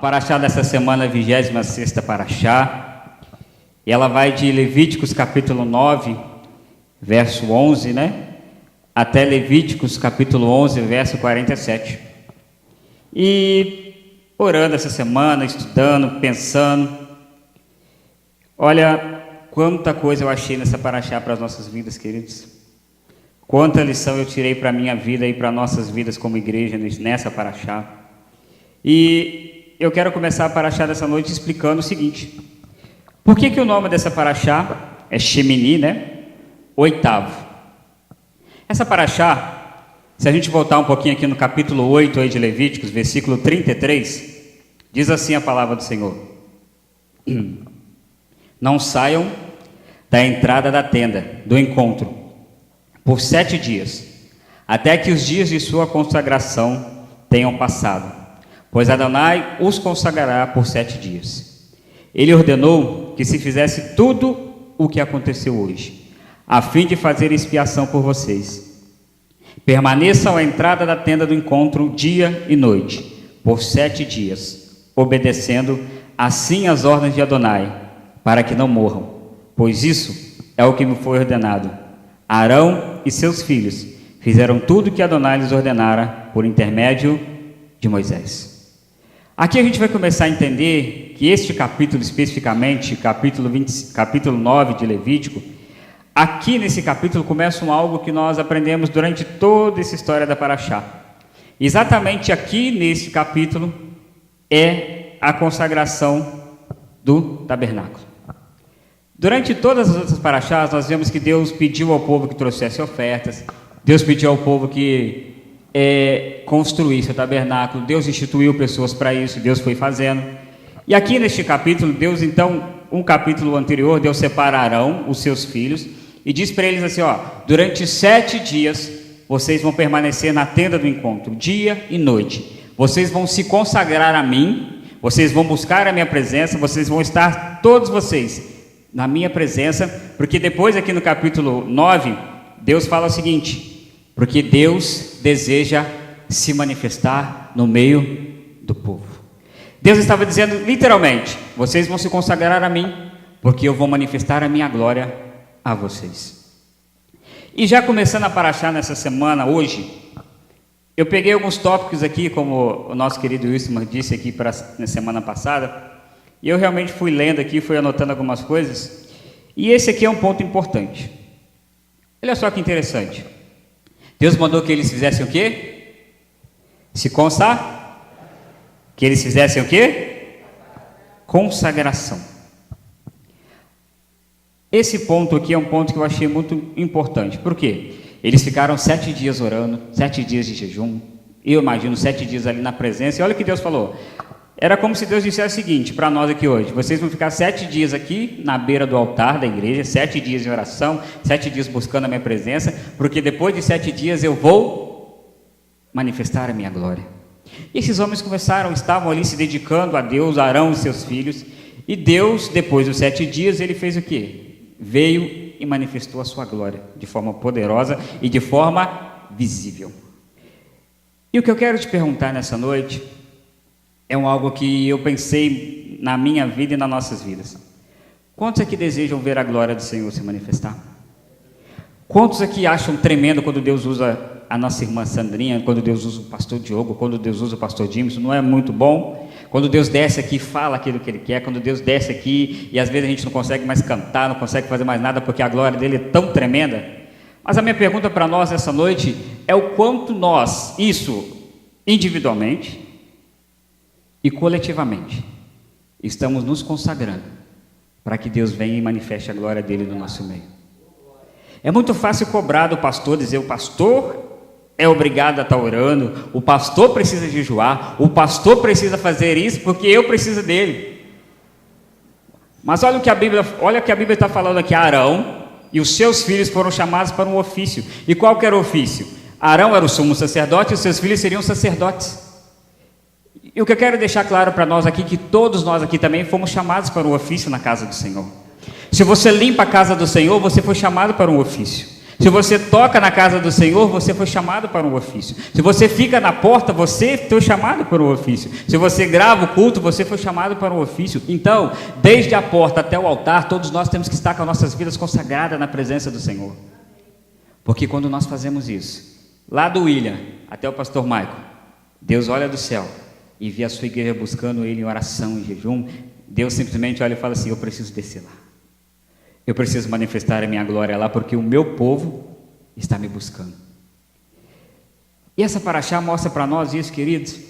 paraxá dessa semana é a 26ª paraxá, e ela vai de Levíticos capítulo 9, verso 11, até Levíticos capítulo 11, verso 47. E orando essa semana, estudando, pensando, olha quanta coisa eu achei nessa paraxá para as nossas vidas, queridos. Quanta lição eu tirei para a minha vida e para nossas vidas como igreja nessa paraxá. E eu quero começar a paraxá dessa noite explicando o seguinte: por que o nome dessa paraxá é Shemini, oitavo? Essa paraxá, se a gente voltar um pouquinho aqui no capítulo 8 aí de Levíticos, versículo 33, diz assim a palavra do Senhor: não saiam da entrada da tenda do encontro por 7 dias, até que os dias de sua consagração tenham passado, pois Adonai os consagrará por 7 dias. Ele ordenou que se fizesse tudo o que aconteceu hoje, a fim de fazer expiação por vocês. Permaneçam à entrada da tenda do encontro dia e noite, por 7 dias, obedecendo assim as ordens de Adonai, para que não morram, pois isso é o que me foi ordenado. Arão e seus filhos fizeram tudo o que Adonai lhes ordenara por intermédio de Moisés. Aqui a gente vai começar a entender que este capítulo especificamente, capítulo 9 de Levítico, aqui nesse capítulo começa algo que nós aprendemos durante toda essa história da paraxá. Exatamente aqui nesse capítulo é a consagração do tabernáculo. Durante todas as outras paraxás, nós vemos que Deus pediu ao povo que trouxesse ofertas, Deus pediu ao povo que construísse o tabernáculo, Deus instituiu pessoas para isso, Deus foi fazendo. E aqui neste capítulo, Deus então, um capítulo anterior, Deus separa Arão, os seus filhos, e diz para eles assim, durante 7 dias, vocês vão permanecer na tenda do encontro, dia e noite. Vocês vão se consagrar a mim, vocês vão buscar a minha presença, vocês vão estar, todos vocês, na minha presença, porque depois aqui no capítulo 9, Deus fala o seguinte: porque Deus deseja se manifestar no meio do povo. Deus estava dizendo literalmente: vocês vão se consagrar a mim, porque eu vou manifestar a minha glória a vocês. E já começando a paraxá nessa semana, hoje, eu peguei alguns tópicos aqui, como o nosso querido Wilson disse aqui na semana passada, e eu realmente fui lendo aqui, fui anotando algumas coisas, e esse aqui é um ponto importante. Olha só que interessante. Deus mandou que eles fizessem o quê? Se consagrar. Que eles fizessem o quê? Consagração. Esse ponto aqui é um ponto que eu achei muito importante. Por quê? Eles ficaram 7 dias orando, 7 dias de jejum, eu imagino 7 dias ali na presença, e olha o que Deus falou. Era como se Deus dissesse o seguinte para nós aqui hoje: vocês vão ficar 7 dias aqui na beira do altar da igreja, 7 dias em oração, 7 dias buscando a minha presença, porque depois de 7 dias eu vou manifestar a minha glória. E esses homens estavam ali se dedicando a Deus, Arão e seus filhos, e Deus, depois dos 7 dias, ele fez o quê? Veio e manifestou a sua glória de forma poderosa e de forma visível. E o que eu quero te perguntar nessa noite é algo que eu pensei na minha vida e nas nossas vidas. Quantos aqui desejam ver a glória do Senhor se manifestar? Quantos aqui acham tremendo quando Deus usa a nossa irmã Sandrinha, quando Deus usa o pastor Diogo, quando Deus usa o pastor James? Não é muito bom? Quando Deus desce aqui e fala aquilo que Ele quer, quando Deus desce aqui e às vezes a gente não consegue mais cantar, não consegue fazer mais nada porque a glória dele é tão tremenda. Mas a minha pergunta para nós essa noite é o quanto nós, isso individualmente e coletivamente, estamos nos consagrando para que Deus venha e manifeste a glória dele no nosso meio. É muito fácil cobrar do pastor, dizer: o pastor é obrigado a estar orando, o pastor precisa jejuar, o pastor precisa fazer isso porque eu preciso dele. Mas olha o que a Bíblia está falando aqui: Arão e os seus filhos foram chamados para um ofício. E qual que era o ofício? Arão era o sumo sacerdote e os seus filhos seriam sacerdotes. E o que eu quero deixar claro para nós aqui, que todos nós aqui também fomos chamados para um ofício na casa do Senhor. Se você limpa a casa do Senhor, você foi chamado para um ofício. Se você toca na casa do Senhor, você foi chamado para um ofício. Se você fica na porta, você foi chamado para um ofício. Se você grava o culto, você foi chamado para um ofício. Então, desde a porta até o altar, todos nós temos que estar com as nossas vidas consagradas na presença do Senhor. Porque quando nós fazemos isso, lá do William até o pastor Michael, Deus olha do céu e vê a sua igreja buscando Ele em oração, em jejum. Deus simplesmente olha e fala assim: eu preciso descer lá. Eu preciso manifestar a minha glória lá, porque o meu povo está me buscando. E essa paraxá mostra para nós isso, queridos.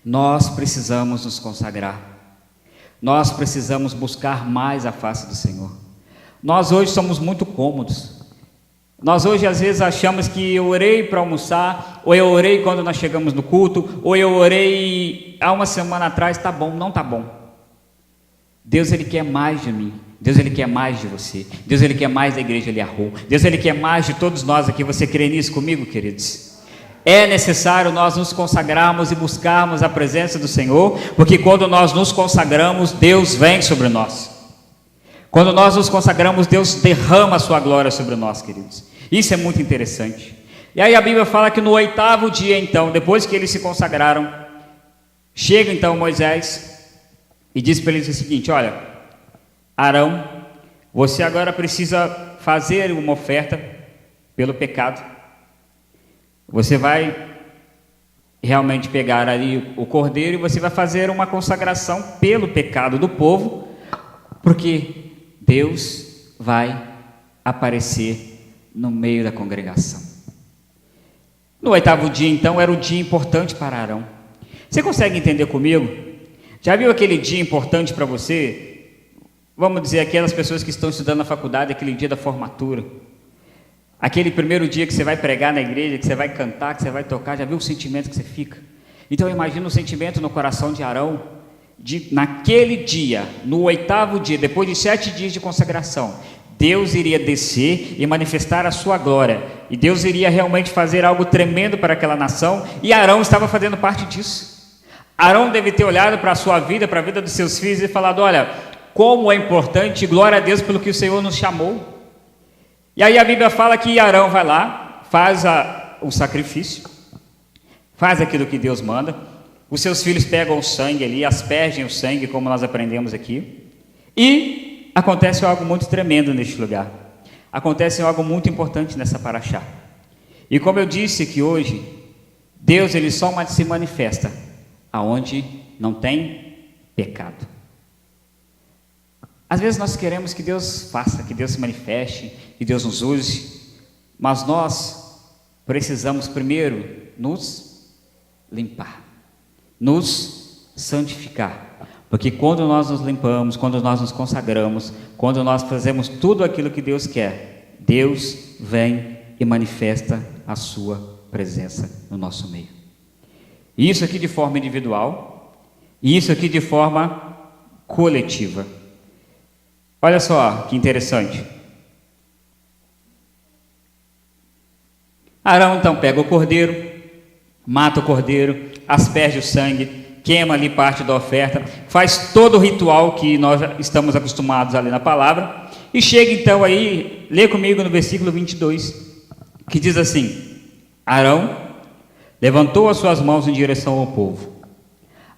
Nós precisamos nos consagrar. Nós precisamos buscar mais a face do Senhor. Nós hoje somos muito cômodos. Nós hoje às vezes achamos que eu orei para almoçar, ou eu orei quando nós chegamos no culto, ou eu orei há uma semana atrás, tá bom, não tá bom. Deus, Ele quer mais de mim. Deus, Ele quer mais de você. Deus, Ele quer mais da igreja Eliahu. Deus, Ele quer mais de todos nós aqui. Você crê nisso comigo, queridos? É necessário nós nos consagrarmos e buscarmos a presença do Senhor, porque quando nós nos consagramos, Deus vem sobre nós. Quando nós nos consagramos, Deus derrama a sua glória sobre nós, queridos. Isso é muito interessante. E aí a Bíblia fala que no 8º dia, então, depois que eles se consagraram, chega então Moisés e diz para eles o seguinte: olha, Arão, você agora precisa fazer uma oferta pelo pecado. Você vai realmente pegar ali o cordeiro e você vai fazer uma consagração pelo pecado do povo, porque Deus vai aparecer no meio da congregação. No 8º dia, então, era o dia importante para Arão. Você consegue entender comigo? Já viu aquele dia importante para você? Vamos dizer, aquelas pessoas que estão estudando na faculdade, aquele dia da formatura, aquele primeiro dia que você vai pregar na igreja, que você vai cantar, que você vai tocar. Já viu o sentimento que você fica? Então imagina o sentimento no coração de Arão, naquele dia, no 8º dia, depois de 7 dias de consagração, Deus iria descer e manifestar a sua glória, e Deus iria realmente fazer algo tremendo para aquela nação, e Arão estava fazendo parte disso. Arão deve ter olhado para a sua vida, para a vida dos seus filhos e falado: olha, como é importante, glória a Deus pelo que o Senhor nos chamou. E aí a Bíblia fala que Arão vai lá, faz o sacrifício, faz aquilo que Deus manda. Os seus filhos pegam o sangue ali, aspergem o sangue, como nós aprendemos aqui. E acontece algo muito tremendo neste lugar. Acontece algo muito importante nessa paraxá. E como eu disse que hoje, Deus ele só se manifesta aonde não tem pecado. Às vezes nós queremos que Deus faça, que Deus se manifeste, que Deus nos use, mas nós precisamos primeiro nos limpar, nos santificar, porque quando nós nos limpamos, quando nós nos consagramos, quando nós fazemos tudo aquilo que Deus quer, Deus vem e manifesta a sua presença no nosso meio. Isso aqui de forma individual, e isso aqui de forma coletiva. Olha só que interessante. Arão então pega o cordeiro, mata o cordeiro, asperge o sangue, queima ali parte da oferta, faz todo o ritual que nós estamos acostumados a ler na palavra, e chega então aí, lê comigo no versículo 22, que diz assim: Arão levantou as suas mãos em direção ao povo,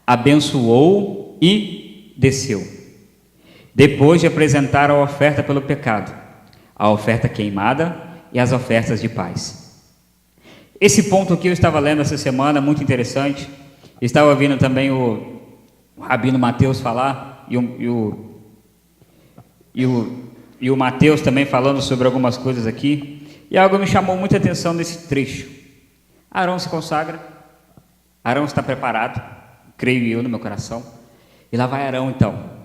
abençoou e desceu. Depois de apresentar a oferta pelo pecado, a oferta queimada e as ofertas de paz. Esse ponto aqui eu estava lendo essa semana, muito interessante. Estava ouvindo também o Rabino Mateus falar, e o Mateus também falando sobre algumas coisas aqui. E algo me chamou muita atenção nesse trecho. Arão se consagra, Arão está preparado, creio eu no meu coração. E lá vai Arão então.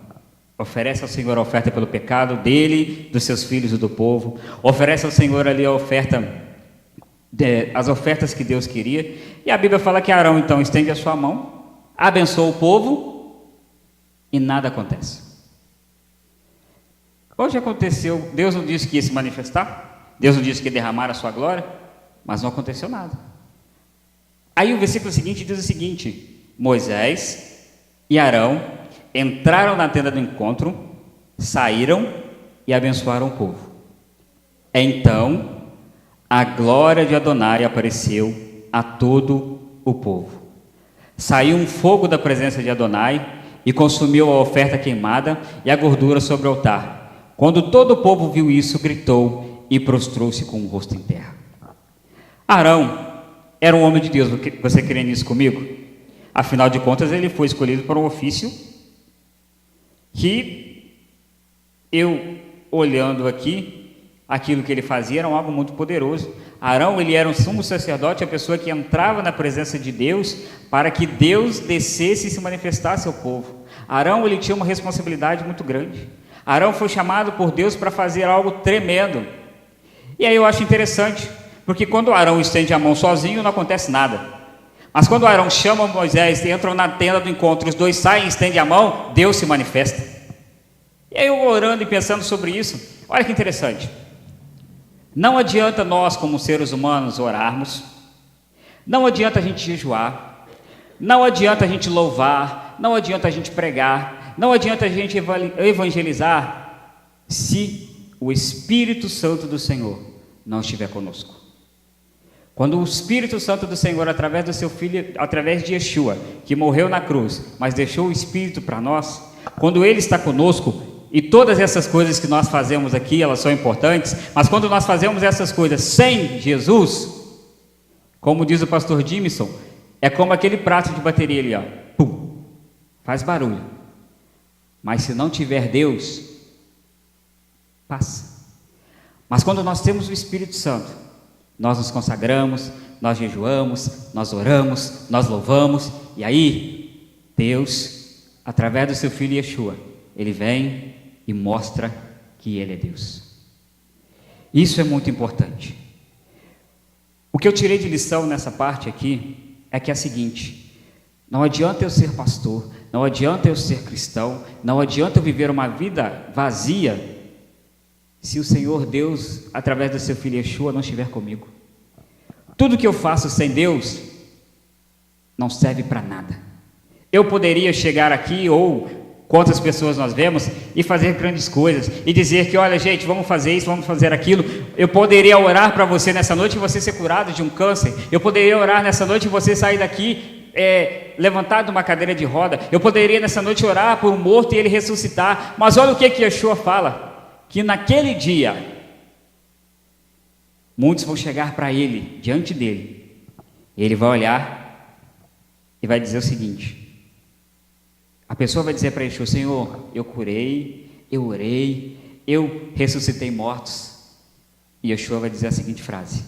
Oferece ao Senhor a oferta pelo pecado dele, dos seus filhos e do povo. Oferece ao Senhor ali a oferta, as ofertas que Deus queria. E a Bíblia fala que Arão então estende a sua mão, abençoa o povo e nada acontece. Hoje aconteceu, Deus não disse que ia se manifestar, Deus não disse que ia derramar a sua glória, mas não aconteceu nada. Aí o versículo seguinte diz o seguinte: Moisés e Arão entraram na tenda do encontro, saíram e abençoaram o povo. Então a glória de Adonai apareceu a todo o povo. Saiu um fogo da presença de Adonai e consumiu a oferta queimada e a gordura sobre o altar. Quando todo o povo viu isso, gritou e prostrou-se com o rosto em terra. Arão era um homem de Deus. Você crê nisso comigo? Afinal de contas, ele foi escolhido para um ofício que, eu olhando aqui, aquilo que ele fazia era algo muito poderoso. Arão, ele era um sumo sacerdote, a pessoa que entrava na presença de Deus para que Deus descesse e se manifestasse ao povo. Arão, ele tinha uma responsabilidade muito grande. Arão foi chamado por Deus para fazer algo tremendo. E aí eu acho interessante, porque quando Arão estende a mão sozinho, não acontece nada. Mas quando Arão chama Moisés e entram na tenda do encontro, os dois saem e estendem a mão, Deus se manifesta. E aí eu orando e pensando sobre isso, olha que interessante. Não adianta nós, como seres humanos, orarmos, não adianta a gente jejuar, não adianta a gente louvar, não adianta a gente pregar, não adianta a gente evangelizar, se o Espírito Santo do Senhor não estiver conosco. Quando o Espírito Santo do Senhor, através do seu Filho, através de Yeshua, que morreu na cruz, mas deixou o Espírito para nós, quando Ele está conosco, e todas essas coisas que nós fazemos aqui, elas são importantes, mas quando nós fazemos essas coisas sem Jesus, como diz o pastor Jimison, é como aquele prato de bateria ali, ó, pum, faz barulho, mas se não tiver Deus, passa. Mas quando nós temos o Espírito Santo, nós nos consagramos, nós jejuamos, nós oramos, nós louvamos, e aí, Deus, através do seu Filho Yeshua, Ele vem e mostra que Ele é Deus. Isso é muito importante. O que eu tirei de lição nessa parte aqui é que é a seguinte: não adianta eu ser pastor, não adianta eu ser cristão, não adianta eu viver uma vida vazia se o Senhor Deus, através do seu Filho Yeshua, não estiver comigo. Tudo que eu faço sem Deus não serve para nada. Eu poderia chegar aqui, ou quantas pessoas nós vemos, e fazer grandes coisas, e dizer que, olha gente, vamos fazer isso, vamos fazer aquilo. Eu poderia orar para você nessa noite e você ser curado de um câncer. Eu poderia orar nessa noite e você sair daqui levantado de uma cadeira de roda. Eu poderia nessa noite orar por um morto e ele ressuscitar. Mas olha o que Yeshua fala, que naquele dia muitos vão chegar para ele, diante dele, e ele vai olhar e vai dizer o seguinte: a pessoa vai dizer para Yeshua: Senhor, eu curei, eu orei, eu ressuscitei mortos. E Yeshua vai dizer a seguinte frase: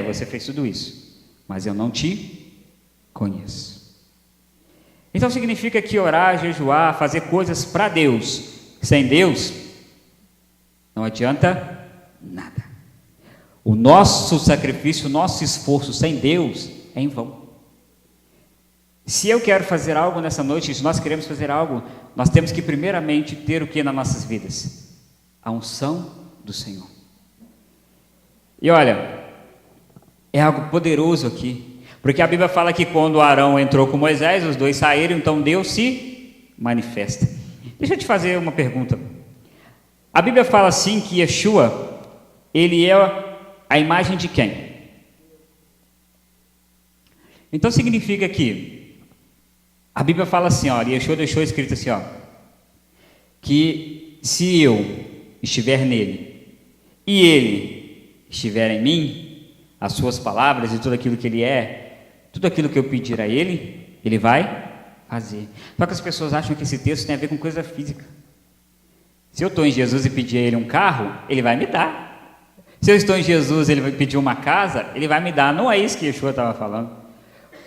você fez tudo isso, mas eu não te conheço. Então significa que orar, jejuar, fazer coisas para Deus, sem Deus, não adianta nada. O nosso sacrifício, o nosso esforço sem Deus é em vão. Se eu quero fazer algo nessa noite, se nós queremos fazer algo, nós temos que primeiramente ter o que nas nossas vidas? A unção do Senhor. E olha, é algo poderoso aqui, porque a Bíblia fala que quando Arão entrou com Moisés, os dois saíram, então Deus se manifesta. Deixa eu te fazer uma pergunta. A Bíblia fala assim que Yeshua, ele é a imagem de quem? Então significa que a Bíblia fala assim, ó, Yeshua deixou escrito assim, ó, que se eu estiver nele e ele estiver em mim, as suas palavras e tudo aquilo que ele é, tudo aquilo que eu pedir a ele, ele vai fazer. Só que as pessoas acham que esse texto tem a ver com coisa física. Se eu estou em Jesus e pedir a ele um carro, ele vai me dar. Se eu estou em Jesus e ele vai pedir uma casa, ele vai me dar. Não é isso que Yeshua estava falando.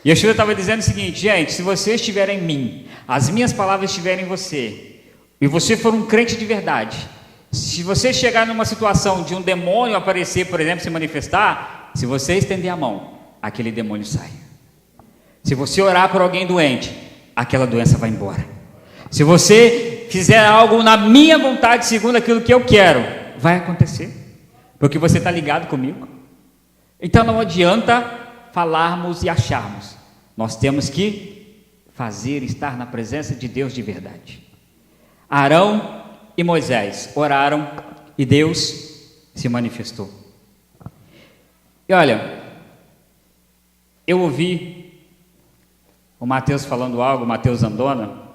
Yeshua estava dizendo o seguinte: gente, se você estiver em mim, as minhas palavras estiverem em você, e você for um crente de verdade, se você chegar numa situação de um demônio aparecer, por exemplo, se manifestar, se você estender a mão, aquele demônio sai. Se você orar por alguém doente, aquela doença vai embora. Se você fizer algo na minha vontade, segundo aquilo que eu quero, vai acontecer, porque você está ligado comigo. Então não adianta falarmos e acharmos, nós temos que fazer, estar na presença de Deus de verdade. Arão e Moisés oraram e Deus se manifestou. E olha, eu ouvi o Mateus falando algo, o Mateus Andona,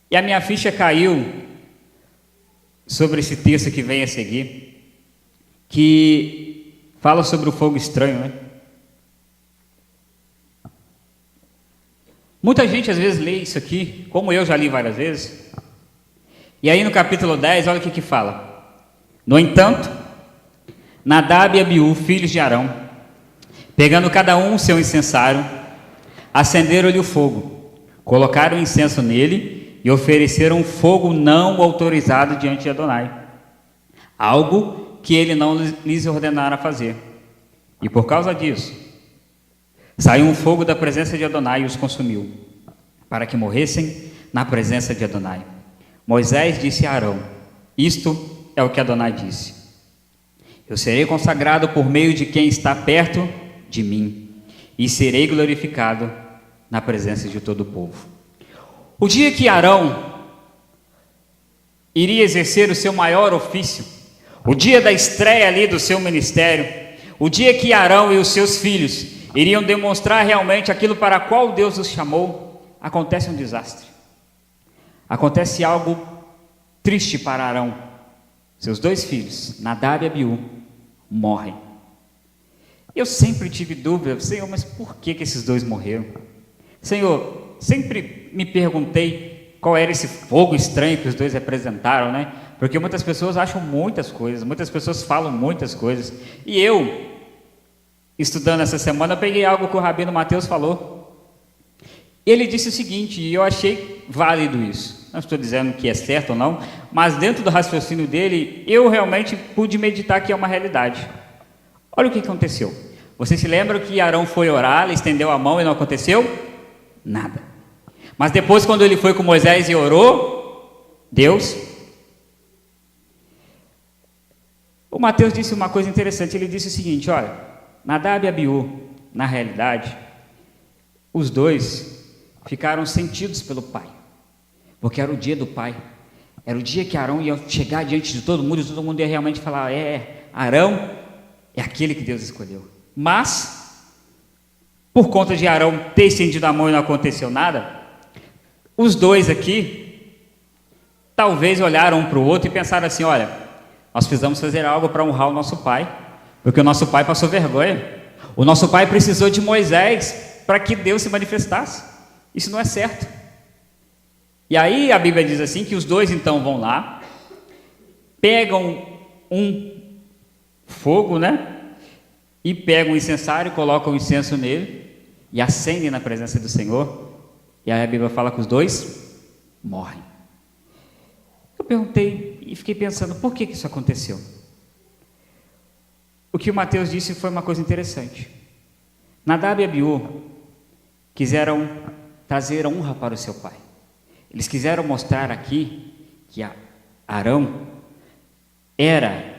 e a minha ficha caiu sobre esse texto que vem a seguir, que fala sobre o fogo estranho, né? Muita gente às vezes lê isso aqui, como eu já li várias vezes, e aí no capítulo 10, olha o que fala. No entanto, Nadab e Abiú, filhos de Arão, pegando cada um o seu incensário, acenderam-lhe o fogo, colocaram incenso nele e ofereceram fogo não autorizado diante de Adonai, algo que ele não lhes ordenara fazer. E por causa disso, saiu um fogo da presença de Adonai e os consumiu, para que morressem na presença de Adonai. Moisés disse a Arão: isto é o que Adonai disse: eu serei consagrado por meio de quem está perto de mim, e serei glorificado na presença de todo o povo. O dia que Arão iria exercer o seu maior ofício, o dia da estreia ali do seu ministério, o dia que Arão e os seus filhos iriam demonstrar realmente aquilo para qual Deus os chamou, acontece um desastre. Acontece algo triste para Arão. Seus dois filhos, Nadab e Abiú, morrem. Eu sempre tive dúvida, Senhor, mas por que esses dois morreram? Senhor, sempre me perguntei qual era esse fogo estranho que os dois representaram, né? Porque muitas pessoas acham muitas coisas, muitas pessoas falam muitas coisas. E eu, estudando essa semana, eu peguei algo que o Rabino Mateus falou. Ele disse o seguinte, e eu achei válido isso. Não estou dizendo que é certo ou não, mas dentro do raciocínio dele, eu realmente pude meditar que é uma realidade. Olha o que aconteceu. Você se lembra que Arão foi orar, ele estendeu a mão e não aconteceu nada. Mas depois, quando ele foi com Moisés e orou, Deus... O Mateus disse uma coisa interessante, ele disse o seguinte, olha, Nadab e Abiú, na realidade, os dois ficaram sentidos pelo pai, porque era o dia do pai, era o dia que Arão ia chegar diante de todo mundo e todo mundo ia realmente falar, Arão é aquele que Deus escolheu. Mas, por conta de Arão ter estendido a mão e não aconteceu nada, os dois aqui, talvez olharam um para o outro e pensaram assim, olha, nós precisamos fazer algo para honrar o nosso pai, porque o nosso pai passou vergonha, o nosso pai precisou de Moisés para que Deus se manifestasse, isso não é certo. E aí a Bíblia diz assim, que os dois então vão lá, pegam um fogo, né, e pegam o incensário, colocam o incenso nele, e acendem na presença do Senhor, e aí a Bíblia fala que os dois morrem. Eu perguntei e fiquei pensando, por que isso aconteceu? O que o Mateus disse foi uma coisa interessante. Nadab e Abiú quiseram trazer honra para o seu pai. Eles quiseram mostrar aqui que Arão era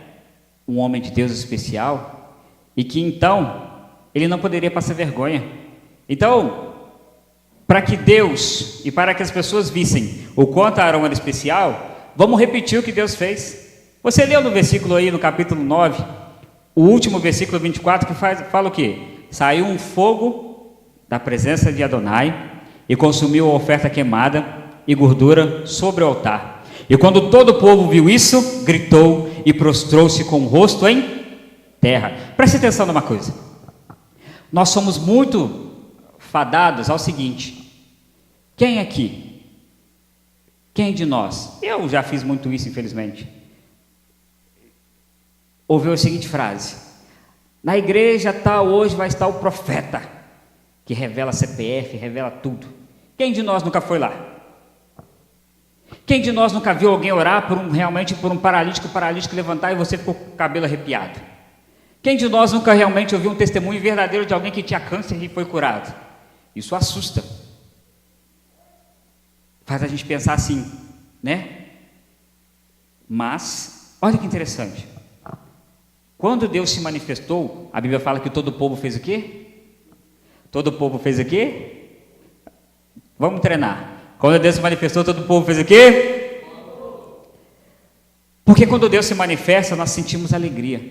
um homem de Deus especial e que então ele não poderia passar vergonha. Então, para que Deus e para que as pessoas vissem o quanto Arão era especial, vamos repetir o que Deus fez. Você leu no versículo aí, no capítulo 9, o último versículo 24, que fala o quê? Saiu um fogo da presença de Adonai e consumiu a oferta queimada e gordura sobre o altar. E quando todo o povo viu isso, gritou e prostrou-se com o rosto em terra. Preste atenção numa coisa. Nós somos muito fadados ao seguinte: quem aqui? Quem de nós? Eu já fiz muito isso, infelizmente. Ouviu a seguinte frase: na igreja tal hoje vai estar o profeta, que revela CPF, revela tudo. Quem de nós nunca foi lá? Quem de nós nunca viu alguém orar realmente por um paralítico, o paralítico levantar e você ficou com o cabelo arrepiado? Quem de nós nunca realmente ouviu um testemunho verdadeiro de alguém que tinha câncer e foi curado? Isso assusta. Faz a gente pensar assim, né? Mas, olha que interessante. Quando Deus se manifestou, a Bíblia fala que todo o povo fez o quê? Todo o povo fez o quê? Vamos treinar. Quando Deus se manifestou, todo o povo fez o quê? Porque quando Deus se manifesta, nós sentimos alegria.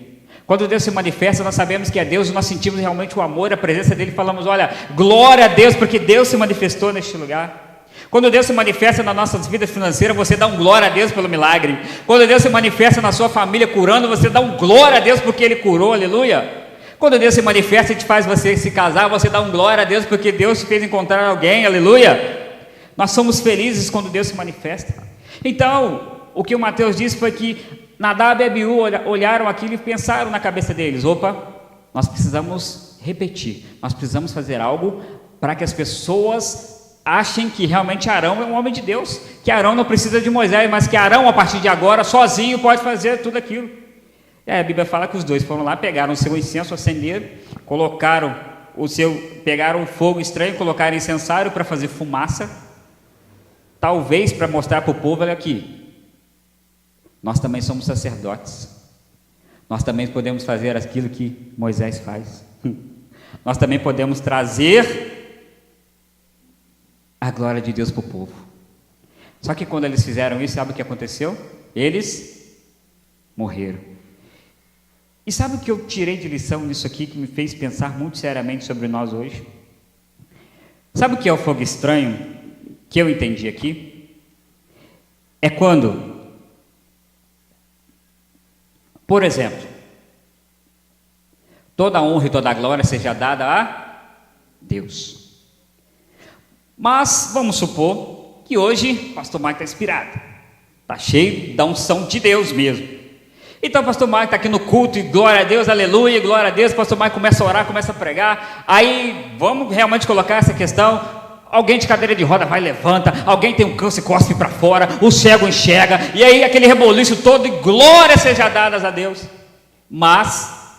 Quando Deus se manifesta, nós sabemos que é Deus, nós sentimos realmente o amor, a presença dele, falamos, olha, glória a Deus, porque Deus se manifestou neste lugar. Quando Deus se manifesta na nossa vida financeira, você dá um glória a Deus pelo milagre. Quando Deus se manifesta na sua família curando, você dá um glória a Deus porque Ele curou, aleluia. Quando Deus se manifesta e te faz você se casar, você dá um glória a Deus porque Deus te fez encontrar alguém, aleluia. Nós somos felizes quando Deus se manifesta. Então, o que o Mateus disse foi que Nadab e Abiú olharam aquilo e pensaram na cabeça deles, opa, nós precisamos repetir, nós precisamos fazer algo para que as pessoas achem que realmente Arão é um homem de Deus, que Arão não precisa de Moisés, mas que Arão a partir de agora sozinho pode fazer tudo aquilo. A Bíblia fala que os dois foram lá, pegaram o seu incenso, acenderam, pegaram um fogo estranho, colocaram incensário para fazer fumaça, talvez para mostrar para o povo, olha aqui, nós também somos sacerdotes, nós também podemos fazer aquilo que Moisés faz, nós também podemos trazer a glória de Deus para o povo. Só que quando eles fizeram isso, sabe o que aconteceu? Eles morreram. E sabe o que eu tirei de lição nisso aqui, que me fez pensar muito seriamente sobre nós hoje? Sabe o que é o fogo estranho, que eu entendi aqui? É quando, por exemplo, toda a honra e toda a glória seja dada a Deus. Mas vamos supor que hoje o pastor Mike está inspirado, está cheio da unção de Deus mesmo. Então o pastor Mike está aqui no culto e glória a Deus, aleluia, glória a Deus. O pastor Mike começa a orar, começa a pregar. Aí vamos realmente colocar essa questão. Alguém de cadeira de roda vai, levanta, alguém tem um câncer, cospe para fora, o cego enxerga, e aí aquele reboliço todo, e glória seja dadas a Deus. Mas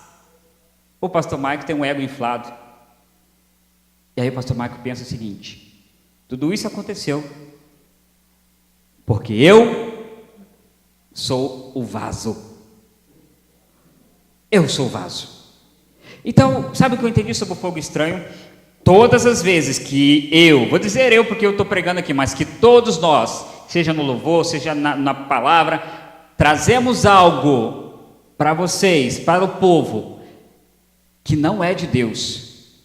o pastor Mike tem um ego inflado, e aí o pastor Mike pensa o seguinte: tudo isso aconteceu porque eu sou o vaso, eu sou o vaso. Então, sabe o que eu entendi sobre o fogo estranho? Todas as vezes que vou dizer eu porque eu estou pregando aqui, mas que todos nós, seja no louvor, seja na palavra, trazemos algo para vocês, para o povo, que não é de Deus,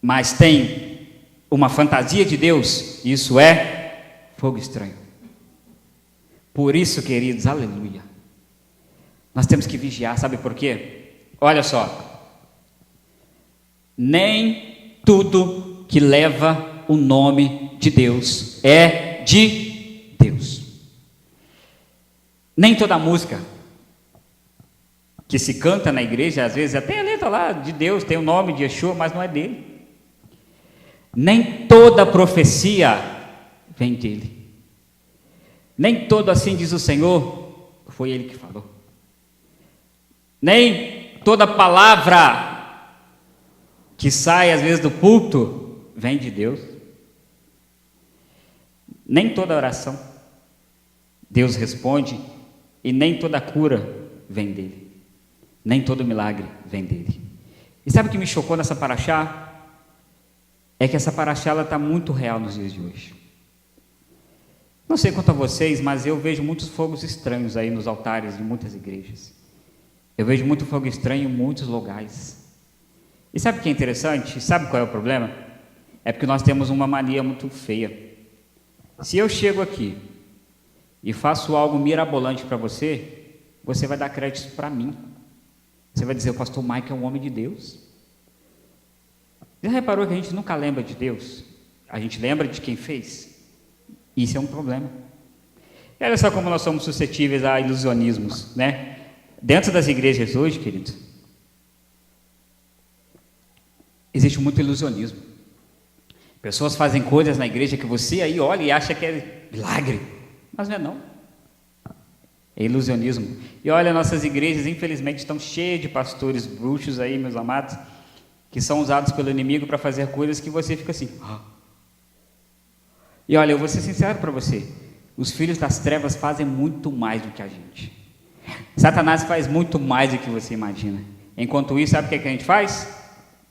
mas tem uma fantasia de Deus, isso é fogo estranho. Por isso, queridos, aleluia, nós temos que vigiar, sabe por quê? Olha só, nem tudo que leva o nome de Deus é de Deus. Nem toda música que se canta na igreja, às vezes até a letra lá de Deus tem o nome de Yeshua, mas não é dele. Nem toda profecia vem dele. Nem todo assim diz o Senhor, foi ele que falou. Nem toda palavra que sai às vezes do púlpito vem de Deus. Nem toda oração Deus responde, e nem toda cura vem dele, nem todo milagre vem dele. E sabe o que me chocou nessa paraxá? É que essa paraxá está muito real nos dias de hoje. Não sei quanto a vocês, mas eu vejo muitos fogos estranhos aí nos altares de muitas igrejas. Eu vejo muito fogo estranho em muitos lugares. E sabe o que é interessante? Sabe qual é o problema? É porque nós temos uma mania muito feia. Se eu chego aqui e faço algo mirabolante para você, você vai dar crédito para mim. Você vai dizer, o pastor Mike é um homem de Deus. Já reparou que a gente nunca lembra de Deus? A gente lembra de quem fez? Isso é um problema. E olha só como nós somos suscetíveis a ilusionismos, né? Dentro das igrejas hoje, querido, existe muito ilusionismo. Pessoas fazem coisas na igreja que você aí olha e acha que é milagre, mas não é não. É ilusionismo. E olha, nossas igrejas infelizmente estão cheias de pastores bruxos aí, meus amados, que são usados pelo inimigo para fazer coisas que você fica assim. E olha, eu vou ser sincero para você, os filhos das trevas fazem muito mais do que a gente. Satanás faz muito mais do que você imagina. Enquanto isso, sabe o que a gente faz?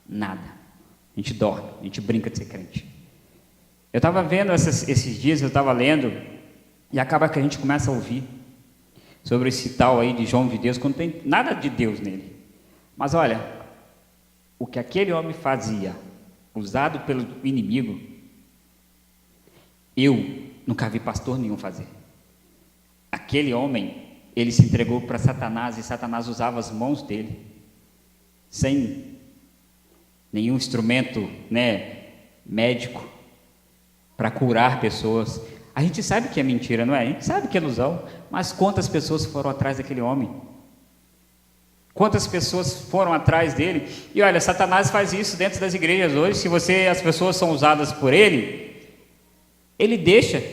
Nada. A gente dorme, a gente brinca de ser crente. Eu estava vendo esses dias, eu estava lendo, e acaba que a gente começa a ouvir sobre esse tal aí de João de Deus, quando não tem nada de Deus nele. Mas olha, o que aquele homem fazia, usado pelo inimigo, eu nunca vi pastor nenhum fazer. Aquele homem, ele se entregou para Satanás, e Satanás usava as mãos dele, sem nenhum instrumento, médico, para curar pessoas. A gente sabe que é mentira, não é? A gente sabe que é ilusão, mas quantas pessoas foram atrás daquele homem? Quantas pessoas foram atrás dele? E olha, Satanás faz isso dentro das igrejas hoje. Se as pessoas são usadas por ele deixa.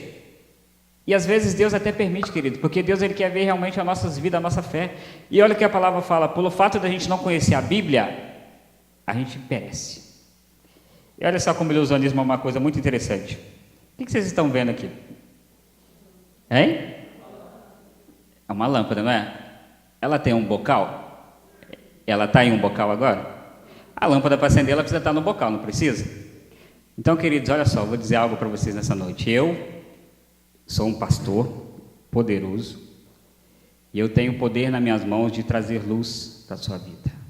E às vezes Deus até permite, querido, porque Deus ele quer ver realmente as nossas vidas, a nossa fé. E olha o que a palavra fala: pelo fato de a gente não conhecer a Bíblia, a gente perece. E olha só como o ilusionismo é uma coisa muito interessante. O que vocês estão vendo aqui? Hein? É uma lâmpada, não é? Ela tem um bocal? Ela está em um bocal agora? A lâmpada, para acender, ela precisa estar no bocal, não precisa? Então, queridos, olha só, vou dizer algo para vocês nessa noite. Eu sou um pastor poderoso e eu tenho poder nas minhas mãos de trazer luz para a sua vida.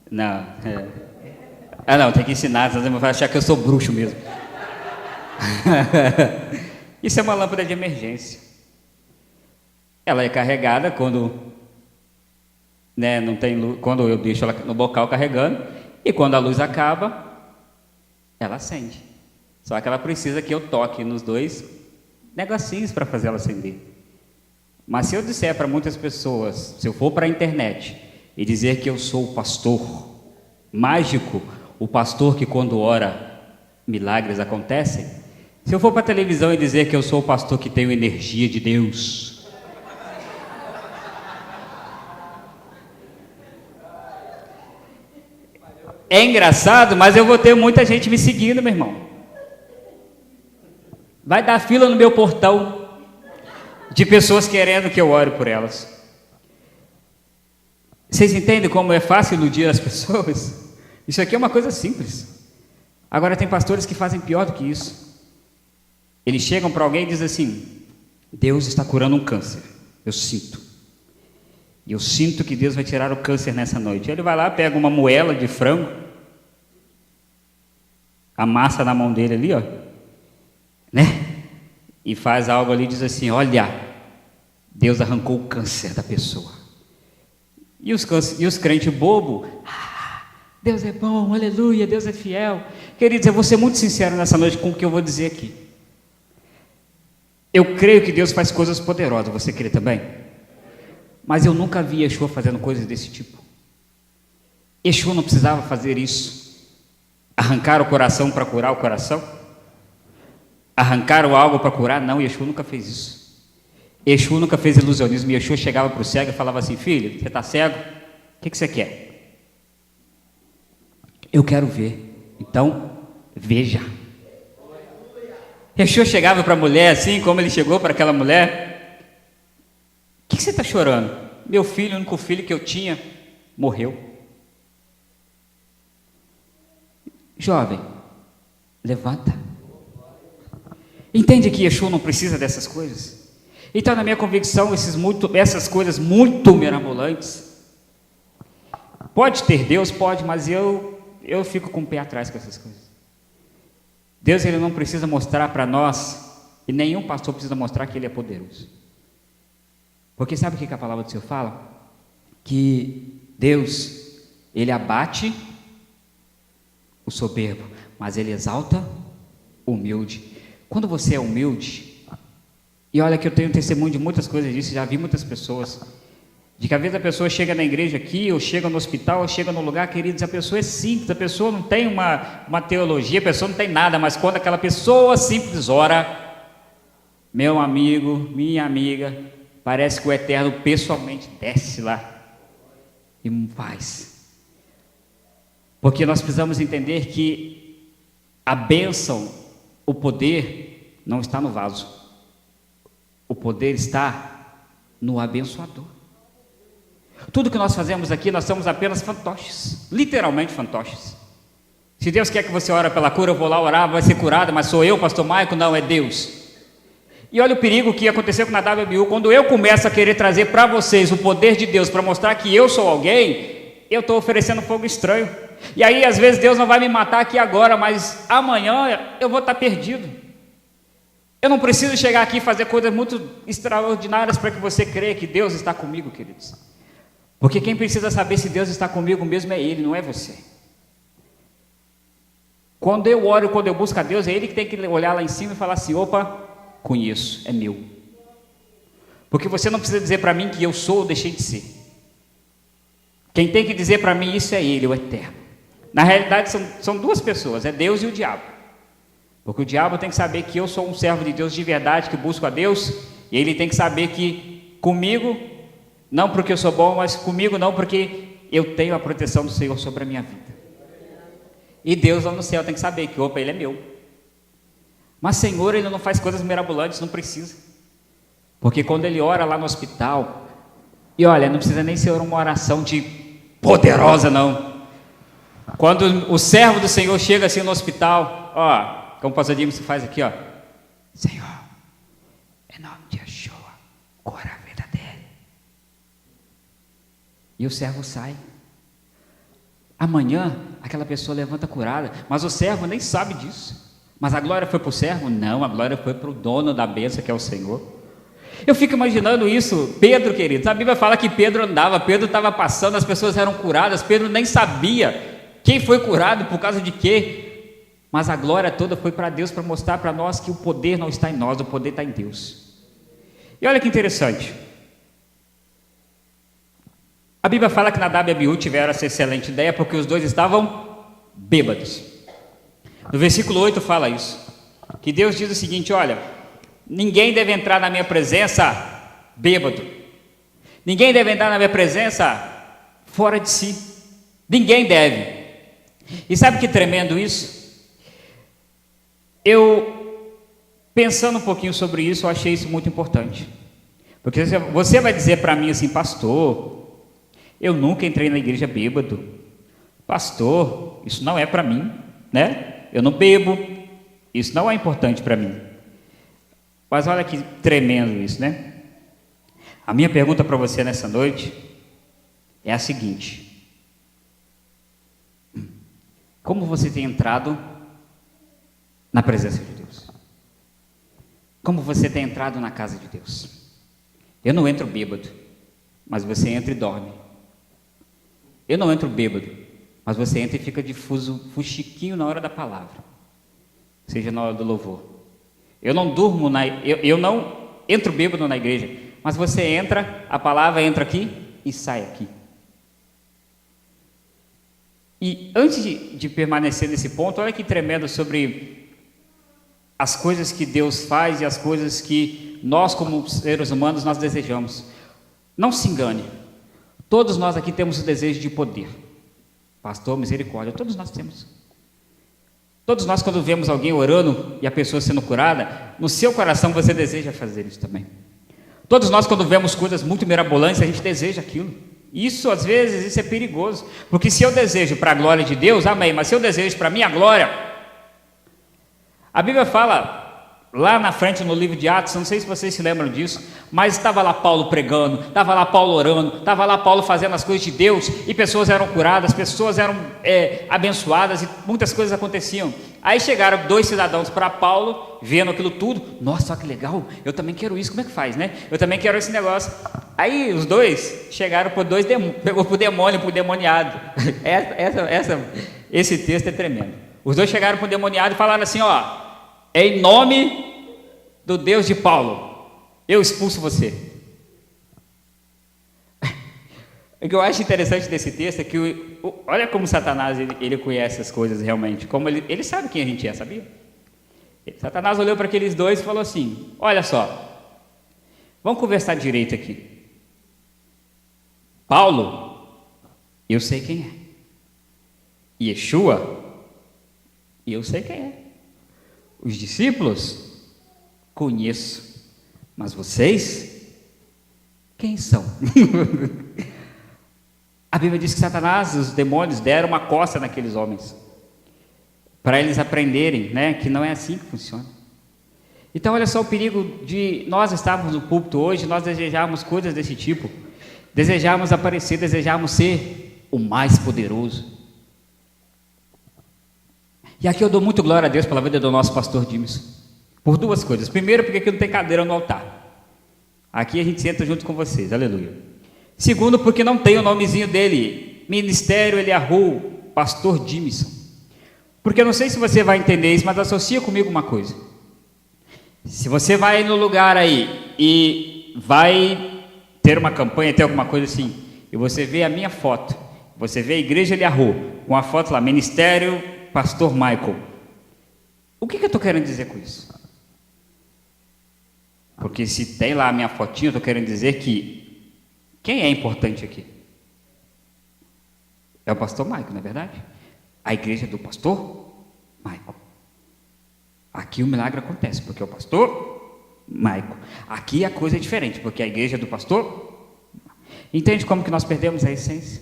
Não, não, tem que ensinar, senão você vai achar que eu sou bruxo mesmo. Isso é uma lâmpada de emergência. Ela é carregada quando, não tem luz, quando eu deixo ela no bocal carregando, e quando a luz acaba, ela acende. Só que ela precisa que eu toque nos dois negocinhos para fazer ela acender. Mas se eu disser para muitas pessoas, se eu for para a internet e dizer que eu sou o pastor mágico, o pastor que quando ora, milagres acontecem, se eu for para a televisão e dizer que eu sou o pastor que tem energia de Deus, é engraçado, mas eu vou ter muita gente me seguindo, meu irmão. Vai dar fila no meu portão de pessoas querendo que eu ore por elas. Vocês entendem como é fácil iludir as pessoas? Isso aqui é uma coisa simples. Agora tem pastores que fazem pior do que isso. Eles chegam para alguém e dizem assim: Deus está curando um câncer, eu sinto. E eu sinto que Deus vai tirar o câncer nessa noite. Ele vai lá, pega uma moela de frango, amassa na mão dele ali, ó, e faz algo ali e diz assim: olha, Deus arrancou o câncer da pessoa. E os crentes bobos, Deus é bom, aleluia, Deus é fiel. Queridos, eu vou ser muito sincero nessa noite com o que eu vou dizer aqui. Eu creio que Deus faz coisas poderosas, você crê também? Mas eu nunca vi Yeshua fazendo coisas desse tipo. Yeshua não precisava fazer isso. Arrancar o coração para curar o coração? Arrancar algo para curar? Não, Yeshua nunca fez isso. Yeshua nunca fez ilusionismo. Yeshua chegava para o cego e falava assim: filho, você está cego? O que você quer? Eu quero ver. Então, veja. Yeshua chegava para a mulher assim, como ele chegou para aquela mulher: o que você está chorando? Meu filho, o único filho que eu tinha, morreu. Jovem, levanta. Entende que Yeshua não precisa dessas coisas? Então, na minha convicção, essas coisas muito mirabolantes, pode ter Deus, pode, mas eu fico com o pé atrás com essas coisas. Deus, ele não precisa mostrar para nós, e nenhum pastor precisa mostrar que ele é poderoso. Porque sabe o que a palavra do Senhor fala? Que Deus, ele abate o soberbo, mas ele exalta o humilde. Quando você é humilde, e olha que eu tenho testemunho de muitas coisas disso, já vi muitas pessoas, de que às vezes a pessoa chega na igreja aqui, ou chega no hospital, ou chega no lugar, queridos, a pessoa é simples, a pessoa não tem uma teologia, a pessoa não tem nada, mas quando aquela pessoa simples ora, meu amigo, minha amiga, parece que o Eterno pessoalmente desce lá e faz. Porque nós precisamos entender que a bênção, o poder, não está no vaso. O poder está no abençoador. Tudo que nós fazemos aqui, nós somos apenas fantoches, literalmente fantoches. Se Deus quer que você ore pela cura, eu vou lá orar, vai ser curada, mas sou eu, pastor Maico? Não, é Deus. E olha o perigo que aconteceu com Nadab e Abiú. Quando eu começo a querer trazer para vocês o poder de Deus, para mostrar que eu sou alguém, eu estou oferecendo fogo estranho. E aí às vezes Deus não vai me matar aqui agora, mas amanhã eu vou estar perdido. Eu não preciso chegar aqui e fazer coisas muito extraordinárias para que você creia que Deus está comigo, queridos. Porque quem precisa saber se Deus está comigo mesmo é Ele, não é você. Quando eu oro, quando eu busco a Deus, é Ele que tem que olhar lá em cima e falar assim: opa, conheço, é meu. Porque você não precisa dizer para mim que eu sou ou deixei de ser. Quem tem que dizer para mim isso é Ele, o Eterno. Na realidade são duas pessoas, é Deus e o diabo. Porque o diabo tem que saber que eu sou um servo de Deus de verdade, que busco a Deus, e ele tem que saber que comigo, não porque eu sou bom, mas comigo não porque eu tenho a proteção do Senhor sobre a minha vida. E Deus lá no céu tem que saber que, opa, Ele é meu. Mas Senhor, Ele não faz coisas mirabolantes, não precisa. Porque quando Ele ora lá no hospital, e olha, não precisa nem ser uma oração de poderosa, não. Quando o servo do Senhor chega assim no hospital, ó, como o pastor Dimo se faz aqui, ó: Senhor, em nome de Yeshua, cura a vida dele. E o servo sai. Amanhã, aquela pessoa levanta curada, mas o servo nem sabe disso. Mas a glória foi para o servo? Não, a glória foi para o dono da bênção, que é o Senhor. Eu fico imaginando isso. Pedro, querido, a Bíblia fala que Pedro andava, Pedro estava passando, as pessoas eram curadas, Pedro nem sabia quem foi curado, por causa de quê. Mas a glória toda foi para Deus, para mostrar para nós que o poder não está em nós, o poder está em Deus. E olha que interessante. A Bíblia fala que Nadab e Abiú tiveram essa excelente ideia porque os dois estavam bêbados. No versículo 8 fala isso, que Deus diz o seguinte: olha, ninguém deve entrar na minha presença bêbado, ninguém deve entrar na minha presença fora de si, ninguém deve. E sabe que tremendo isso? Eu, pensando um pouquinho sobre isso, eu achei isso muito importante. Porque você vai dizer para mim assim: pastor, eu nunca entrei na igreja bêbado. Pastor, isso não é para mim, né? Eu não bebo, isso não é importante para mim. Mas olha que tremendo isso, né? A minha pergunta para você nessa noite é a seguinte: como você tem entrado na presença de Deus? Como você tem entrado na casa de Deus? Eu não entro bêbado, mas você entra e dorme. Eu não entro bêbado, mas você entra e fica de fuxiquinho na hora da palavra, seja na hora do louvor. Eu não durmo, eu não entro bêbado na igreja, mas você entra, a palavra entra aqui e sai aqui. E antes de permanecer nesse ponto, olha que tremendo sobre as coisas que Deus faz e as coisas que nós como seres humanos nós desejamos. Não se engane, todos nós aqui temos o desejo de poder. Pastor, misericórdia, todos nós temos. Todos nós, quando vemos alguém orando e a pessoa sendo curada, no seu coração você deseja fazer isso também. Todos nós, quando vemos coisas muito mirabolantes, a gente deseja aquilo. Isso, às vezes, isso é perigoso. Porque se eu desejo para a glória de Deus, amém, mas se eu desejo para a minha glória, a Bíblia fala lá na frente no livro de Atos, não sei se vocês se lembram disso, mas estava lá Paulo pregando, estava lá Paulo orando, estava lá Paulo fazendo as coisas de Deus, e pessoas eram curadas, pessoas eram abençoadas, e muitas coisas aconteciam. Aí chegaram dois cidadãos para Paulo, vendo aquilo tudo: nossa, olha que legal, eu também quero isso, como é que faz, né? Eu também quero esse negócio. Aí os dois chegaram por dois demônios, pegou para o demônio, para o demoniado. Esse texto é tremendo. Os dois chegaram para o demoniado e falaram assim: ó, em nome do Deus de Paulo, eu expulso você. O que eu acho interessante desse texto é que, olha como Satanás ele conhece as coisas realmente, como ele sabe quem a gente é, sabia? Satanás olhou para aqueles dois e falou assim: olha só, vamos conversar direito aqui. Paulo, eu sei quem é. Yeshua, eu sei quem é. Os discípulos, conheço. Mas vocês, quem são? A Bíblia diz que Satanás, os demônios, deram uma coça naqueles homens. para eles aprenderem, né, que não é assim que funciona. Então, olha só o perigo de nós estarmos no púlpito hoje, nós desejarmos coisas desse tipo, desejarmos aparecer, desejarmos ser o mais poderoso. E aqui eu dou muito glória a Deus pela vida do nosso pastor Dimas, por duas coisas. Primeiro, porque aqui não tem cadeira no altar. Aqui a gente senta junto com vocês, aleluia. Segundo, porque não tem o nomezinho dele, Ministério Eliahu, Pastor Dimison. Porque eu não sei se você vai entender isso, mas associa comigo uma coisa. Se você vai no lugar aí e vai ter uma campanha, ter alguma coisa assim, e você vê a minha foto, você vê a Igreja Eliahu, com a foto lá, Ministério Pastor Michael, o que eu estou querendo dizer com isso? Porque se tem lá a minha fotinha, eu estou querendo dizer que quem é importante aqui? É o pastor Michael, não é verdade? A igreja do pastor Michael. Aqui o milagre acontece, porque é o pastor Michael. Aqui a coisa é diferente, porque é a igreja do pastor. Entende como que nós perdemos a essência?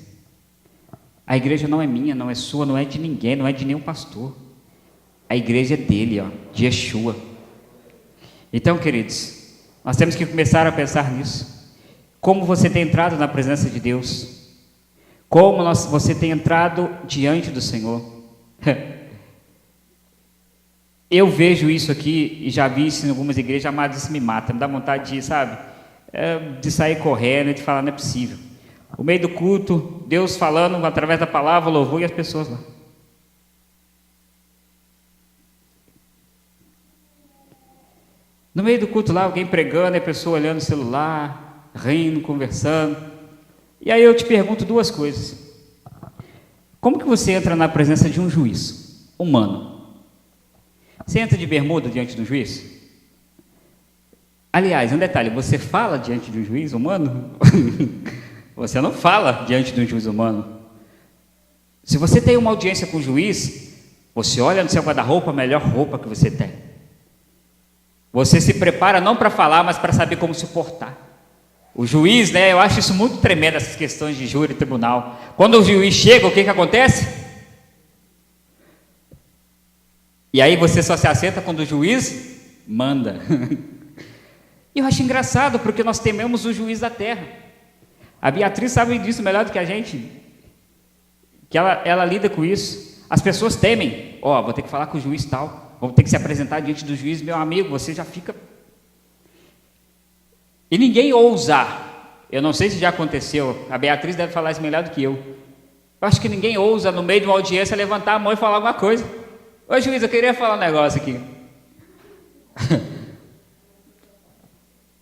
A igreja não é minha, não é sua, não é de ninguém, não é de nenhum pastor. A igreja é dele, ó, de Yeshua. Então, queridos, nós temos que começar a pensar nisso. Como você tem entrado na presença de Deus? Como você tem entrado diante do Senhor? Eu vejo isso aqui e já vi isso em algumas igrejas, amados, isso me mata, me dá vontade de, sabe, de sair correndo e de falar, não é possível. No meio do culto, Deus falando através da palavra, louvor e as pessoas lá. No meio do culto lá, alguém pregando e a pessoa olhando o celular, rindo, conversando. E aí eu te pergunto duas coisas. Como que você entra na presença de um juiz humano? Você entra de bermuda diante do juiz? Aliás, um detalhe, você fala diante de um juiz humano? Você não fala diante de um juiz humano. Se você tem uma audiência com o juiz, você olha no seu guarda-roupa, a melhor roupa que você tem. Você se prepara não para falar, mas para saber como se portar. O juiz, né, eu acho isso muito tremendo, essas questões de júri e tribunal. Quando o juiz chega, o que acontece? E aí você só se assenta quando o juiz manda. E eu acho engraçado, porque nós tememos o juiz da terra. A Beatriz sabe disso melhor do que a gente, que ela lida com isso. As pessoas temem, vou ter que falar com o juiz tal, vou ter que se apresentar diante do juiz, meu amigo, você já fica... E ninguém ousa, eu não sei se já aconteceu, a Beatriz deve falar isso melhor do que eu acho que ninguém ousa no meio de uma audiência levantar a mão e falar alguma coisa. Ô juiz, eu queria falar um negócio aqui.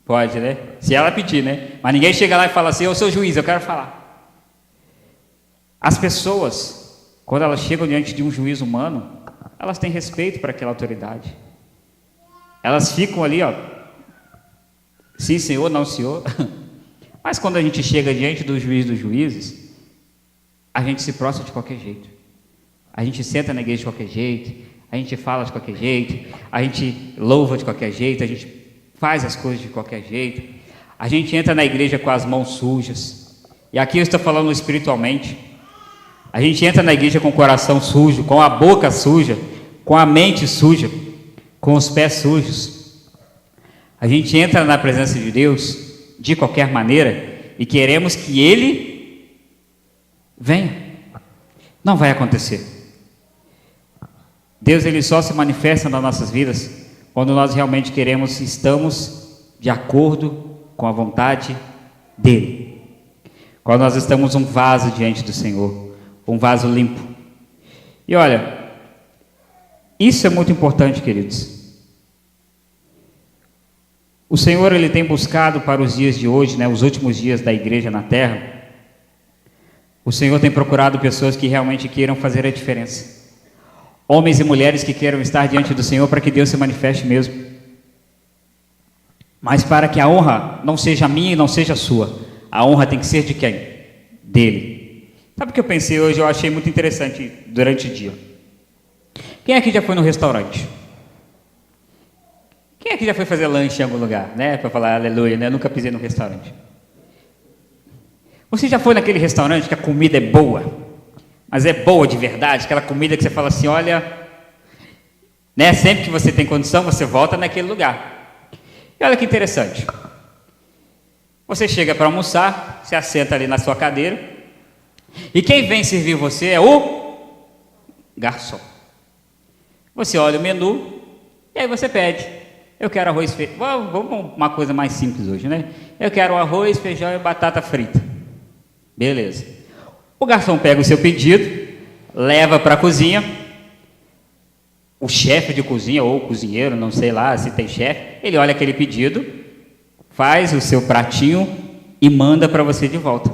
Pode, né? Se ela pedir, né? Mas ninguém chega lá e fala assim, ô seu juiz, eu quero falar. As pessoas, quando elas chegam diante de um juiz humano, elas têm respeito para aquela autoridade. Elas ficam ali, sim senhor, não senhor. Mas quando a gente chega diante do juiz dos juízes, a gente se prostra de qualquer jeito. A gente senta na igreja de qualquer jeito, a gente fala de qualquer jeito, a gente louva de qualquer jeito, a gente faz as coisas de qualquer jeito. A gente entra na igreja com as mãos sujas. E aqui eu estou falando espiritualmente. A gente entra na igreja com o coração sujo, com a boca suja, com a mente suja, com os pés sujos. A gente entra na presença de Deus de qualquer maneira e queremos que Ele venha. Não vai acontecer. Deus, Ele só se manifesta nas nossas vidas quando nós realmente queremos, estamos de acordo com a vontade dEle. Quando nós estamos um vaso diante do Senhor, um vaso limpo. E olha, isso é muito importante, queridos. O Senhor, Ele tem buscado para os dias de hoje, os últimos dias da igreja na terra, o Senhor tem procurado pessoas que realmente queiram fazer a diferença. Homens e mulheres que queiram estar diante do Senhor para que Deus se manifeste mesmo. Mas para que a honra não seja minha e não seja sua, a honra tem que ser de quem? Dele. Sabe o que eu pensei hoje? Eu achei muito interessante durante o dia. Quem aqui já foi no restaurante? Quem aqui já foi fazer lanche em algum lugar, para falar aleluia, Nunca pisei no restaurante. Você já foi naquele restaurante que a comida é boa, mas é boa de verdade, aquela comida que você fala assim, olha, Né? Sempre que você tem condição, você volta naquele lugar. E olha que interessante. Você chega para almoçar, se assenta ali na sua cadeira, e quem vem servir você é o garçom. Você olha o menu, e aí você pede. Eu quero arroz e feijão. Vamos uma coisa mais simples hoje, né? Eu quero arroz, feijão e batata frita. Beleza. O garçom pega o seu pedido, leva para a cozinha. O chefe de cozinha, ou o cozinheiro, não sei lá se tem chefe, ele olha aquele pedido, faz o seu pratinho e manda para você de volta.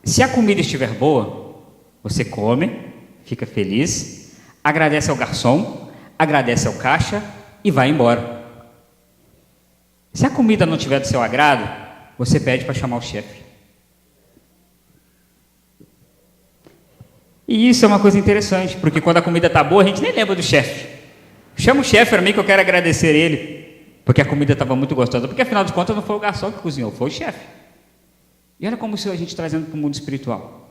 Se a comida estiver boa, você come, fica feliz, agradece ao garçom, agradece ao caixa e vai embora. Se a comida não estiver do seu agrado, você pede para chamar o chefe. E isso é uma coisa interessante, porque quando a comida está boa, a gente nem lembra do chefe. Chama o chefe para mim que eu quero agradecer ele, porque a comida estava muito gostosa, porque afinal de contas não foi o garçom que cozinhou, foi o chefe. E olha como isso a gente trazendo para o mundo espiritual.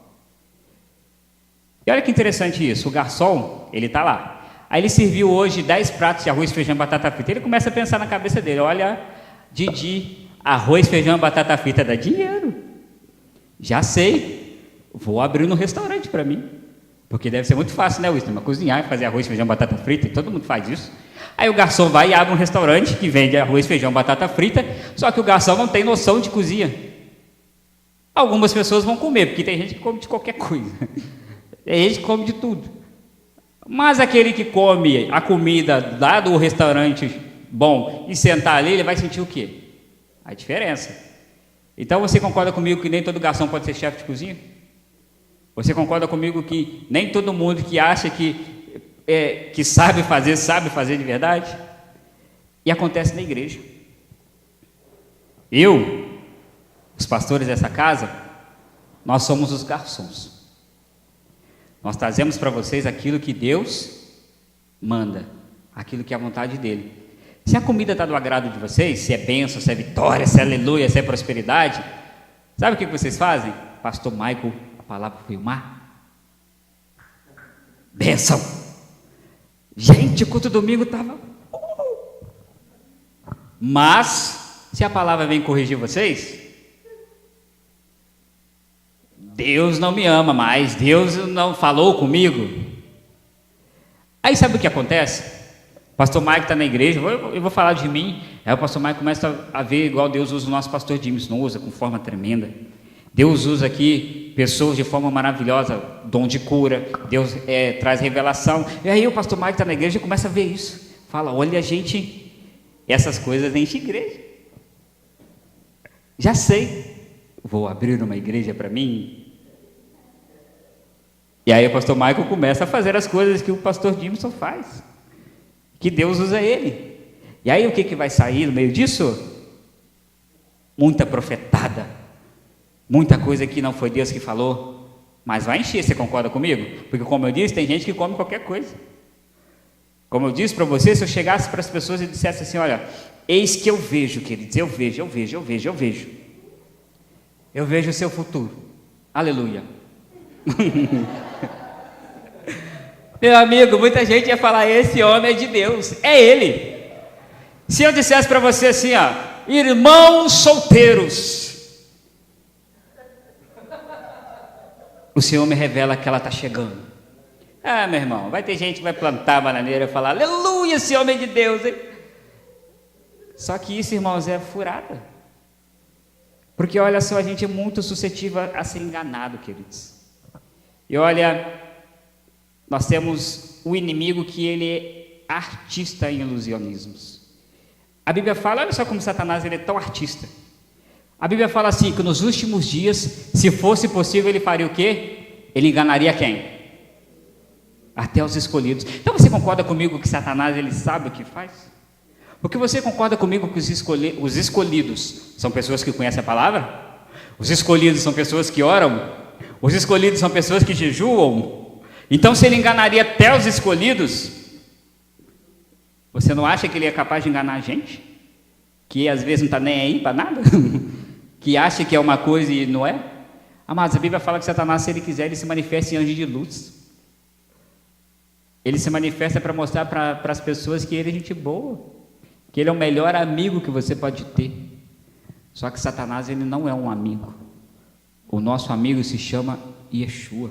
E olha que interessante isso, o garçom, ele está lá. Aí ele serviu hoje 10 pratos de arroz, feijão e batata frita. Ele começa a pensar na cabeça dele, olha, Didi, arroz, feijão e batata frita dá dinheiro. Já sei, vou abrir um restaurante para mim. Porque deve ser muito fácil, né, Wilson? Cozinhar, fazer arroz, feijão, batata frita, e todo mundo faz isso. Aí o garçom vai e abre um restaurante que vende arroz, feijão, batata frita, só que o garçom não tem noção de cozinha. Algumas pessoas vão comer, porque tem gente que come de qualquer coisa. Tem gente que come de tudo. Mas aquele que come a comida lá do restaurante bom e sentar ali, ele vai sentir o quê? A diferença. Então você concorda comigo que nem todo garçom pode ser chefe de cozinha? Você concorda comigo que nem todo mundo que acha que sabe fazer de verdade? E acontece na igreja. Os pastores dessa casa, nós somos os garçons. Nós trazemos para vocês aquilo que Deus manda, aquilo que é a vontade dele. Se a comida está do agrado de vocês, se é bênção, se é vitória, se é aleluia, se é prosperidade, sabe o que vocês fazem? Pastor Michael, a palavra foi o mar. Bênção. Gente, o culto domingo estava... Mas, se a palavra vem corrigir vocês, Deus não me ama mais, Deus não falou comigo. Aí sabe o que acontece? O pastor Mike está na igreja, eu vou falar de mim, aí o pastor Mike começa a ver igual Deus usa o nosso pastor James, não usa com forma tremenda. Deus usa aqui pessoas de forma maravilhosa, dom de cura, Deus traz revelação. E aí o pastor Mike está na igreja e começa a ver isso. Fala, olha gente, essas coisas enchem igreja. Já sei, vou abrir uma igreja para mim. E aí o pastor Michael começa a fazer as coisas que o pastor Jimson faz, que Deus usa ele. E aí o que vai sair no meio disso? Muita profetada, muita coisa que não foi Deus que falou, mas vai encher, você concorda comigo? Porque como eu disse, tem gente que come qualquer coisa. Como eu disse para você, se eu chegasse para as pessoas e dissesse assim, olha, eis que eu vejo, queridos, eu vejo o seu futuro, aleluia. Meu amigo, muita gente ia falar, esse homem é de Deus, é ele. Se eu dissesse para você assim, ó, irmãos solteiros, o Senhor me revela que ela está chegando. Ah, meu irmão, vai ter gente que vai plantar a bananeira e falar, aleluia, esse homem é de Deus, hein? Só que isso, irmãos, é furada. Porque olha só, a gente é muito suscetível a ser enganado, queridos. E olha, nós temos o inimigo que ele é artista em ilusionismos. A Bíblia fala, olha só como Satanás ele é tão artista. A Bíblia fala assim, que nos últimos dias, se fosse possível, ele faria o quê? Ele enganaria quem? Até os escolhidos. Então você concorda comigo que Satanás ele sabe o que faz? Porque você concorda comigo que os escolhidos são pessoas que conhecem a palavra? Os escolhidos são pessoas que oram? Os escolhidos são pessoas que jejuam. Então se ele enganaria até os escolhidos, você não acha que ele é capaz de enganar a gente? Que às vezes não está nem aí para nada? Que acha que é uma coisa e não é? Amados, a Bíblia fala que Satanás, se ele quiser, ele se manifesta em anjo de luz. Ele se manifesta para mostrar para as pessoas que ele é gente boa, que ele é o melhor amigo que você pode ter. Só que Satanás, ele não é um amigo. O nosso amigo se chama Yeshua.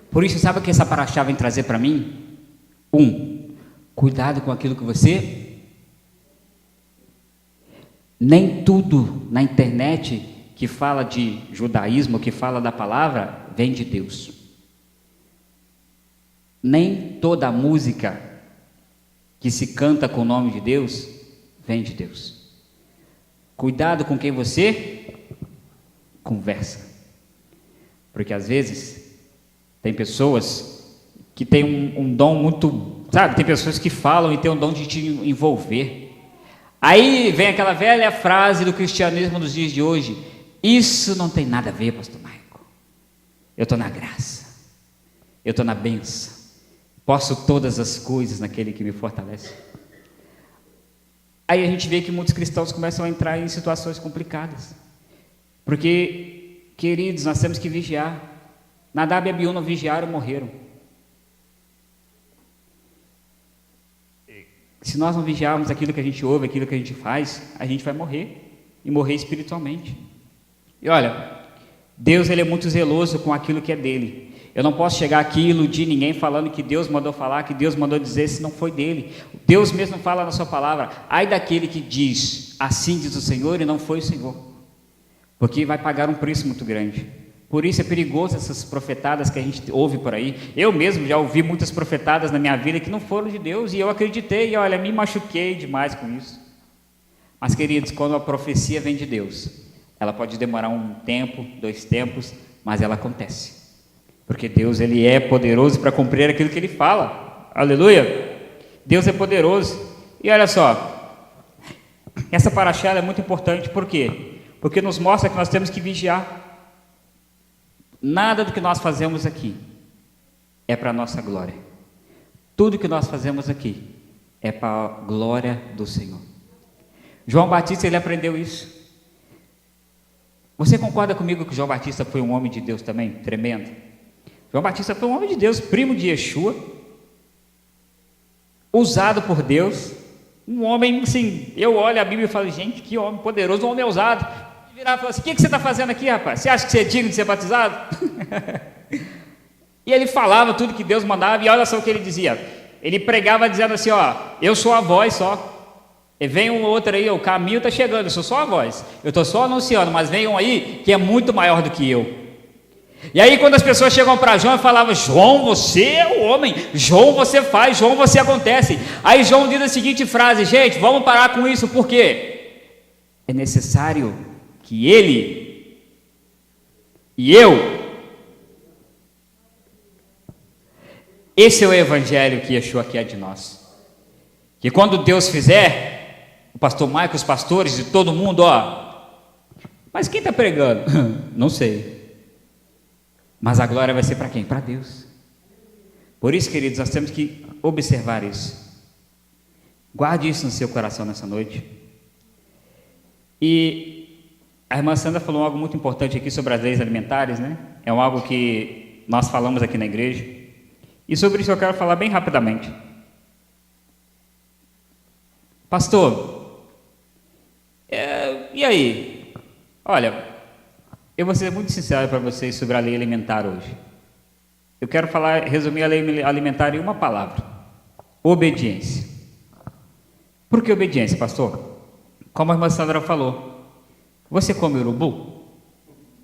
Por isso, sabe o que essa paraxá vem trazer para mim? Cuidado com aquilo que você... Nem tudo na internet que fala de judaísmo, que fala da palavra, vem de Deus. Nem toda música que se canta com o nome de Deus, vem de Deus. Cuidado com quem você conversa. Porque às vezes, tem pessoas que têm um dom muito... Sabe, tem pessoas que falam e têm um dom de te envolver. Aí vem aquela velha frase do cristianismo dos dias de hoje: isso não tem nada a ver, pastor Maico. Eu estou na graça, eu estou na bênção, posso todas as coisas naquele que me fortalece. Aí a gente vê que muitos cristãos começam a entrar em situações complicadas, porque, queridos, nós temos que vigiar. Nadab e Abiú não vigiaram, morreram. Se nós não vigiarmos aquilo que a gente ouve, aquilo que a gente faz, a gente vai morrer, e morrer espiritualmente. E olha, Deus, ele é muito zeloso com aquilo que é dele. Eu não posso chegar aqui e iludir ninguém falando que Deus mandou falar, que Deus mandou dizer, se não foi dele. Deus mesmo fala na sua palavra: ai daquele que diz, assim diz o Senhor, e não foi o Senhor, porque vai pagar um preço muito grande. Por isso é perigoso essas profetadas que a gente ouve por aí. Eu mesmo já ouvi muitas profetadas na minha vida que não foram de Deus, e eu acreditei, e olha, me machuquei demais com isso. Mas, queridos, quando a profecia vem de Deus, ela pode demorar um tempo, 2 tempos, mas ela acontece. Porque Deus, ele é poderoso para cumprir aquilo que ele fala. Aleluia! Deus é poderoso. E olha só, essa paraxá é muito importante. Por quê? Porque nos mostra que nós temos que vigiar. Nada do que nós fazemos aqui é para a nossa glória. Tudo que nós fazemos aqui é para a glória do Senhor. João Batista, ele aprendeu isso. Você concorda comigo que João Batista foi um homem de Deus também? Tremendo. João Batista foi um homem de Deus, primo de Yeshua, usado por Deus, um homem, assim, eu olho a Bíblia e falo: gente, que homem poderoso, um homem ousado. Virar e falar assim: o que você está fazendo aqui, rapaz? Você acha que você é digno de ser batizado? E ele falava tudo que Deus mandava, e olha só o que ele dizia. Ele pregava dizendo assim: ó, eu sou a voz só. E vem um outro aí, o caminho está chegando, eu sou só a voz. Eu estou só anunciando, mas vem um aí que é muito maior do que eu. E aí quando as pessoas chegam para João e falavam: João, você é o homem, João, você faz, João, você acontece. Aí João diz a seguinte frase: gente, vamos parar com isso, por quê? É necessário que ele e eu... Esse é o evangelho que Yeshua quer de nós. Que quando Deus fizer, o pastor Maico, os pastores e todo mundo, ó, mas quem está pregando? Não sei. Mas a glória vai ser para quem? Para Deus. Por isso, queridos, nós temos que observar isso. Guarde isso no seu coração nessa noite. E a irmã Sandra falou algo muito importante aqui sobre as leis alimentares, né? É algo que nós falamos aqui na igreja. E sobre isso eu quero falar bem rapidamente. Pastor, e aí? Olha, eu vou ser muito sincero para vocês sobre a lei alimentar hoje. Eu quero resumir a lei alimentar em uma palavra: obediência. Por que obediência, pastor? Como a irmã Sandra falou, você come urubu?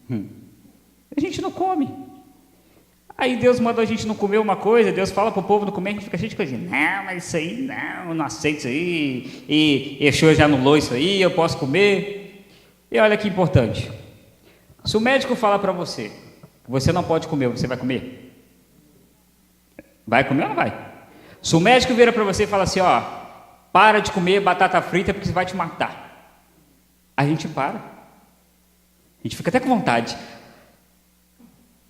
A gente não come. Aí Deus mandou a gente não comer uma coisa, Deus fala para o povo não comer, a gente fica cheio de coisinha. Não, mas isso aí, não, eu não aceito isso aí, e Yeshua já anulou isso aí, eu posso comer. E olha que importante, se o médico falar para você que você não pode comer, você vai comer? Vai comer ou não vai? Se o médico vira para você e fala assim: ó, para de comer batata frita porque vai te matar, a gente para, a gente fica até com vontade.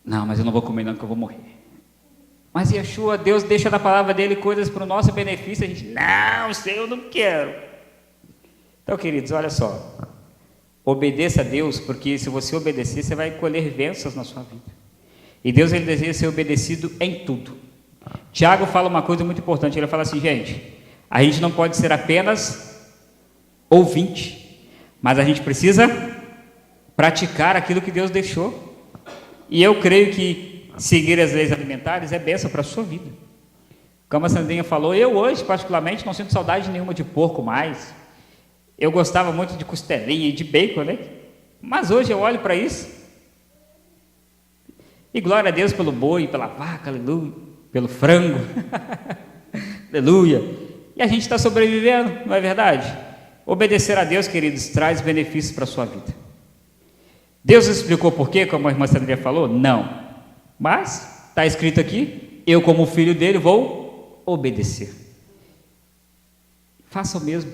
Não, mas eu não vou comer não, que eu vou morrer. Mas Yeshua, Deus deixa na palavra dele coisas para o nosso benefício, a gente: não, Senhor, eu não quero. Então, queridos, olha só, obedeça a Deus, porque se você obedecer, você vai colher bênçãos na sua vida. E Deus, ele deseja ser obedecido em tudo. Tiago fala uma coisa muito importante, ele fala assim, gente, a gente não pode ser apenas ouvinte, mas a gente precisa praticar aquilo que Deus deixou. E eu creio que seguir as leis alimentares é bênção para a sua vida. Como a Sandrinha falou, eu hoje particularmente não sinto saudade nenhuma de porco mais. Eu gostava muito de costelinha e de bacon, né? Mas hoje eu olho para isso e glória a Deus pelo boi, pela vaca, aleluia, pelo frango, aleluia. E a gente está sobrevivendo, não é verdade? Obedecer a Deus, queridos, traz benefícios para a sua vida. Deus explicou por quê, como a irmã Sandrinha falou? Não. Mas está escrito aqui, eu como filho dele vou obedecer. Faça o mesmo.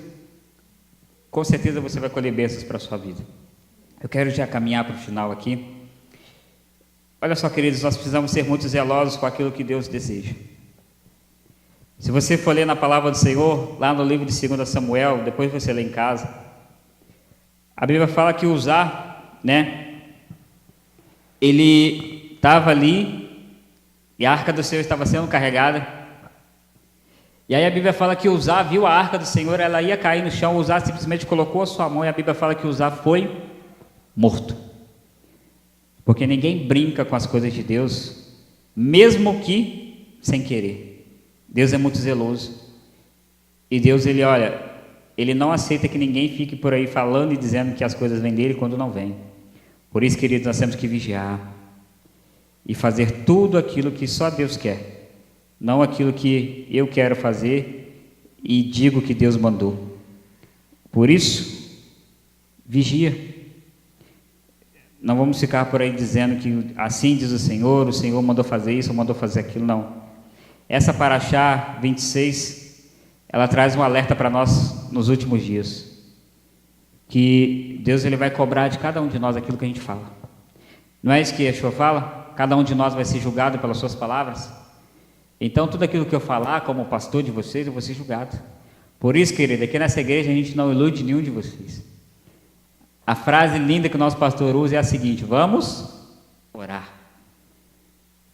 Com certeza você vai colher bênçãos para a sua vida. Eu quero já caminhar para o final aqui. Olha só, queridos, nós precisamos ser muito zelosos com aquilo que Deus deseja. Se você for ler na palavra do Senhor, lá no livro de 2 Samuel, depois você lê em casa, a Bíblia fala que Uzá, né, ele estava ali e a arca do Senhor estava sendo carregada. E aí a Bíblia fala que Uzá viu a arca do Senhor, ela ia cair no chão, Uzá simplesmente colocou a sua mão e a Bíblia fala que Uzá foi morto. Porque ninguém brinca com as coisas de Deus, mesmo que sem querer. Deus é muito zeloso. E Deus, ele não aceita que ninguém fique por aí falando e dizendo que as coisas vêm dele quando não vêm. Por isso, queridos, nós temos que vigiar e fazer tudo aquilo que só Deus quer, não aquilo que eu quero fazer e digo que Deus mandou. Por isso, vigia. Não vamos ficar por aí dizendo que assim diz o Senhor mandou fazer isso, ou mandou fazer aquilo, não. Essa Paraxá 26, ela traz um alerta para nós nos últimos dias, que Deus ele vai cobrar de cada um de nós aquilo que a gente fala. Não é isso que Yeshua fala? Cada um de nós vai ser julgado pelas suas palavras. Então, tudo aquilo que eu falar como pastor de vocês, eu vou ser julgado. Por isso, querido, aqui nessa igreja a gente não ilude nenhum de vocês. A frase linda que o nosso pastor usa é a seguinte: vamos orar.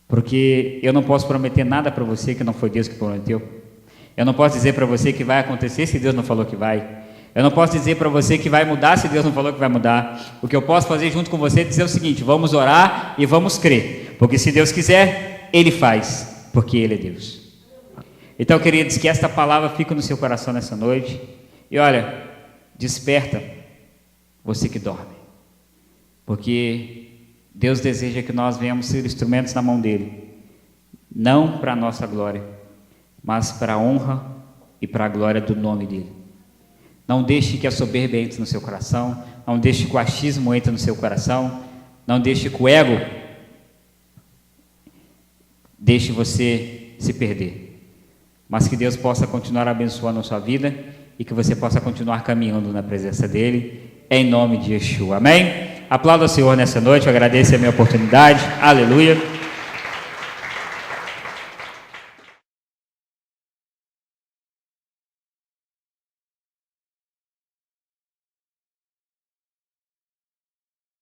Porque eu não posso prometer nada para você que não foi Deus que prometeu. Eu não posso dizer para você que vai acontecer se Deus não falou que vai. Eu não posso dizer para você que vai mudar se Deus não falou que vai mudar. O que eu posso fazer junto com você é dizer o seguinte: vamos orar e vamos crer. Porque se Deus quiser, Ele faz. Porque Ele é Deus. Então, queridos, que esta palavra fique no seu coração nessa noite. E olha, desperta você que dorme. Porque Deus deseja que nós venhamos ser instrumentos na mão dEle. Não para a nossa glória, mas para a honra e para a glória do nome dEle. Não deixe que a soberba entre no seu coração. Não deixe que o achismo entre no seu coração. Não deixe que o ego deixe você se perder. Mas que Deus possa continuar abençoando a sua vida e que você possa continuar caminhando na presença dEle, em nome de Yeshua. Amém? Aplauda o Senhor nessa noite, eu agradeço a minha oportunidade. Aleluia.